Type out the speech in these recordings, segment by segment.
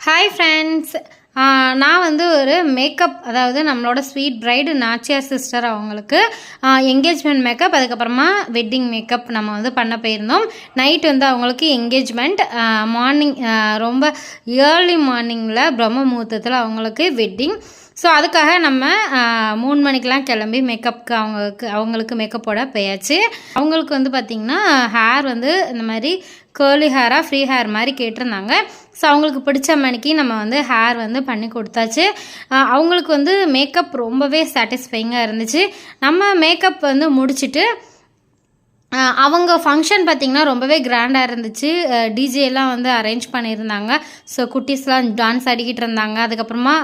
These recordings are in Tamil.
ஹாய் ஃப்ரெண்ட்ஸ், நான் வந்து ஒரு மேக்கப், அதாவது நம்மளோட ஸ்வீட் பிரைடு நாச்சியார் சிஸ்டர் அவங்களுக்கு என்கேஜ்மெண்ட் மேக்கப், அதுக்கப்புறமா வெட்டிங் மேக்கப் நம்ம வந்து பண்ண போயிருந்தோம். நைட் வந்து அவங்களுக்கு என்கேஜ்மெண்ட், மார்னிங் ரொம்ப ஏர்லி மார்னிங்கில் பிரம்ம முகூர்த்தத்தில் அவங்களுக்கு வெட்டிங். ஸோ அதுக்காக நம்ம 3 மணிக்கெலாம் கிளம்பி மேக்கப்புக்கு அவங்களுக்கு மேக்கப் போட போயாச்சு. அவங்களுக்கு வந்து பார்த்திங்கன்னா ஹேர் வந்து இந்த மாதிரி கேர்லி ஹேராக ஃப்ரீ ஹேர் மாதிரி கேட்டிருந்தாங்க. ஸோ அவங்களுக்கு பிடிச்ச மணிக்கு நம்ம வந்து ஹேர் வந்து பண்ணி கொடுத்தாச்சு. அவங்களுக்கு வந்து மேக்கப் ரொம்பவே சாட்டிஸ்ஃபைங்காக இருந்துச்சு. நம்ம மேக்கப் வந்து முடிச்சுட்டு அவங்க ஃபங்க்ஷன் பார்த்திங்கன்னா ரொம்பவே கிராண்டாக இருந்துச்சு. டிஜேலாம் வந்து அரேஞ்ச் பண்ணியிருந்தாங்க. ஸோ குட்டீஸ்லாம் டான்ஸ் ஆடிக்கிட்டு இருந்தாங்க. அதுக்கப்புறமா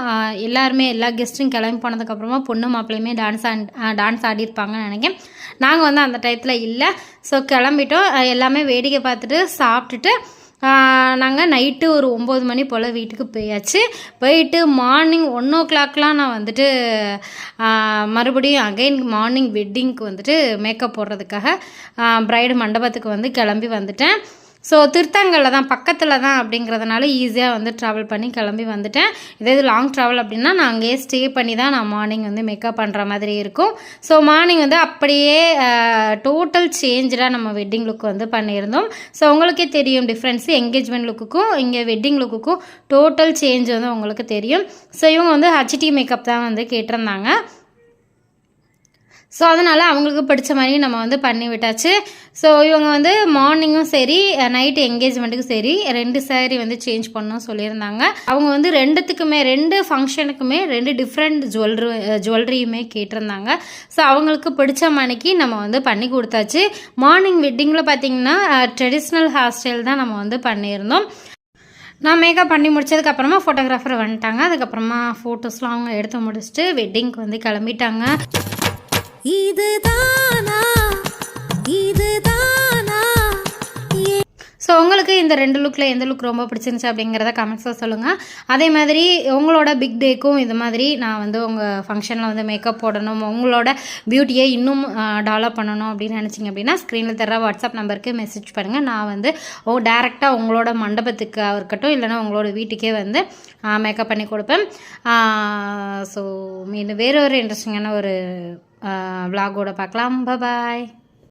எல்லாருமே எல்லா கெஸ்ட்டும் கிளம்பி போனதுக்கப்புறமா பொண்ணு மாப்பிள்ளையுமே டான்ஸ் ஆடிருப்பாங்கன்னு நினைக்கிறேன். நாங்கள் வந்து அந்த டயத்தில் இல்லை. ஸோ கிளம்பிட்டோம். எல்லாமே வேடிக்கை பார்த்துட்டு சாப்பிட்டுட்டு நாங்கள் நைட்டு ஒரு 9 மணி போல் வீட்டுக்கு போயிட்டு மார்னிங் 1 o'clockலாம் நான் வந்துட்டு மறுபடியும் அகைன் மார்னிங் வெட்டிங்க்கு வந்துட்டு மேக்கப் போடுறதுக்காக பிரைடு மண்டபத்துக்கு வந்து கிளம்பி வந்துட்டேன். ஸோ திருத்தங்கல்ல தான், பக்கத்தில் தான் அப்படிங்கிறதுனால ஈஸியாக வந்து ட்ராவல் பண்ணி கிளம்பி வந்துட்டேன். இதே இது லாங் ட்ராவல் அப்படின்னா நான் அங்கேயே ஸ்டே பண்ணி தான் நான் மார்னிங் வந்து மேக்கப் பண்ணுற மாதிரி இருக்கும். ஸோ மார்னிங் வந்து அப்படியே டோட்டல் சேஞ்சாக நம்ம வெட்டிங் லுக் வந்து பண்ணியிருந்தோம். ஸோ உங்களுக்கே தெரியும் டிஃப்ரென்ஸு, என்கேஜ்மெண்ட் லுக்குக்கும் இங்கே வெட்டிங் லுக்குக்கும் டோட்டல் சேஞ்ச் வந்து உங்களுக்கு தெரியும். ஸோ இவங்க வந்து ஹச்டி மேக்கப் தான் வந்து கேட்டிருந்தாங்க. ஸோ அதனால் அவங்களுக்கு பிடிச்ச மாதிரி நம்ம வந்து பண்ணி விட்டாச்சு. ஸோ இவங்க வந்து மார்னிங்கும் சரி நைட்டு என்கேஜ்மெண்ட்டுக்கும் சரி 2 saree வந்து சேஞ்ச் பண்ணணும் சொல்லியிருந்தாங்க. அவங்க வந்து 2 ஃபங்க்ஷனுக்குமே 2 டிஃப்ரெண்ட் ஜுவல்லரியுமே கேட்டிருந்தாங்க. ஸோ அவங்களுக்கு பிடிச்ச மணிக்கு நம்ம வந்து பண்ணி கொடுத்தாச்சு. மார்னிங் வெட்டிங்கில் பார்த்திங்கன்னா ட்ரெடிஷ்னல் ஹேர் ஸ்டைல் தான் நம்ம வந்து பண்ணியிருந்தோம். நான் மேக்கப் பண்ணி முடிச்சதுக்கப்புறமா ஃபோட்டோகிராஃபர் வந்துட்டாங்க. அதுக்கப்புறமா ஃபோட்டோஸ்லாம் அவங்க எடுத்து முடிச்சுட்டு வெட்டிங்க்கு வந்து கிளம்பிட்டாங்க. ஸோ உங்களுக்கு இந்த 2 லுக்கில் எந்த லுக் ரொம்ப பிடிச்சிருந்துச்சு அப்படிங்கிறத கமெண்ட்ஸில் சொல்லுங்கள். அதே மாதிரி உங்களோட பிக் டேக்கும் இது மாதிரி நான் வந்து உங்கள் ஃபங்க்ஷனில் வந்து மேக்கப் போடணும், உங்களோட பியூட்டியை இன்னும் டெவலப் பண்ணணும் அப்படின்னு நினச்சிங்க அப்படின்னா ஸ்க்ரீனில் தர வாட்ஸ்அப் நம்பருக்கு மெசேஜ் பண்ணுங்கள். நான் வந்து டேரெக்டாக உங்களோட மண்டபத்துக்கு இருக்கட்டும், இல்லைனா உங்களோட வீட்டுக்கே வந்து மேக்கப் பண்ணி கொடுப்பேன். ஸோ மீண்டும் வேறு ஒரு இன்ட்ரெஸ்டிங்கான ஒரு vlog பார்க்கலாம். பாய்.